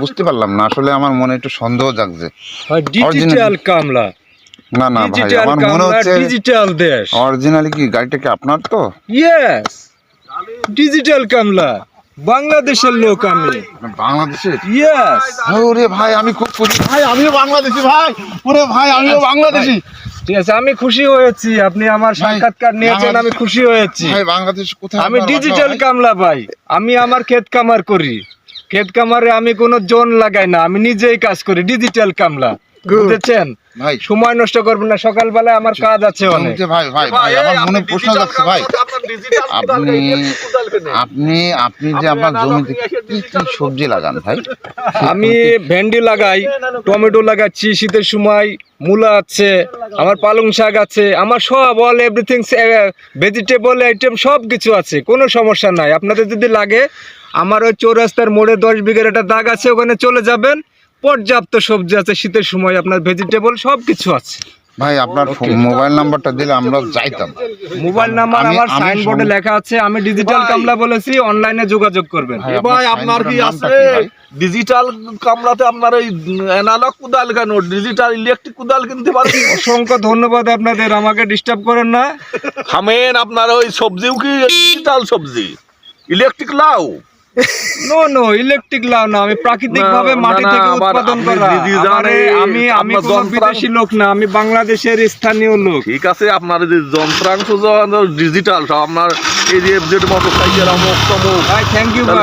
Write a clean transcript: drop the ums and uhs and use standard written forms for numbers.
বুঝতে পারলাম না, আসলে আমার মনে একটু সন্দেহ জাগছে। ডিজিটাল কামলা, না না ভাই, আমার মনে হচ্ছে ডিজিটাল দেশ। অরিজিনালি কি গাড়িটা কি আপনার? তো ইয়েস, ডিজিটাল কামলা, বাংলাদেশের লোক আমি। বাংলাদেশের? ইয়েস। ওরে ভাই আমি খুব খুশি ভাই, আমিও বাংলাদেশি ভাই। ওরে ভাই আমিও বাংলাদেশি। ঠিক আছে, আমি খুশি হয়েছি, আপনি আমার সাক্ষাৎকার নিয়েছেন, আমি খুশি হয়েছি। ভাই বাংলাদেশ কোথায়? আমি ডিজিটাল কামলা ভাই, আমি আমার ক্ষেত কামার করি, ক্ষেত কামারে আমি কোনো জোন লাগাই না, আমি নিজেই কাজ করি, ডিজিটাল কামলা, বুঝেছেন? ভাই সময় নষ্ট করবেন না, সকালবেলায় আমার কাজ আছে অনেক। ভাই ভাই ভাই আমার মনে প্রশ্ন যাচ্ছে ভাই, আপনি আপনি আপনি যে আপনার জমিতে কি কি সবজি লাগান ভাই? আমি ভেন্ডি লাগাই, টমেটো লাগাচ্ছি, শীতের সময় মূলা আছে, আমার পালং শাক আছে, আমার সব অল এভরিথিং ভেজিটেবল আইটেম সব কিছু আছে, কোনো সমস্যা নাই। আপনাদের যদি লাগে, আমার ওই চৌরাস্তার মোড়ে 10 বিঘের একটা দাগ আছে, ওখানে চলে যাবেন, পর্যাপ্ত সবজি আছে, শীতের সময় আপনার ভেজিটেবল সব কিছু আছে। ভাই আপনার মোবাইল নাম্বারটা দিলে আমরা যাইতাম। মোবাইল নাম্বার আমার সাইনবোর্ডে লেখা আছে, আমি ডিজিটাল কামলা বলেছি, অনলাইনে যোগাযোগ করবেন। ভাই আপনার কি আছে ডিজিটাল কামলাতে? আপনার এই অ্যানালগ কুদাল কেন, ডিজিটাল ইলেকট্রিক কুদাল কিনতে পারেন। অসংখ্য ধন্যবাদ আপনাদের, আমাকে ডিস্টার্ব করেন না। খামেন, আপনার ওই সবজিও কি ডিজিটাল সবজি, ইলেকট্রিক লাউ? নো নো, ইলেকট্রিক লাউ না, আমি প্রাকৃতিক ভাবে মাটি থেকে উৎপাদন করা। আমি কোনো বিদেশি লোক না, আমি বাংলাদেশের স্থানীয় লোক। ঠিক আছে, আপনার যে যন্ত্রাংশ ডিজিটাল সব আপনার এই যে মোটরসাইকেল অমুক তমুক। ভাই থ্যাংক ইউ ভাই।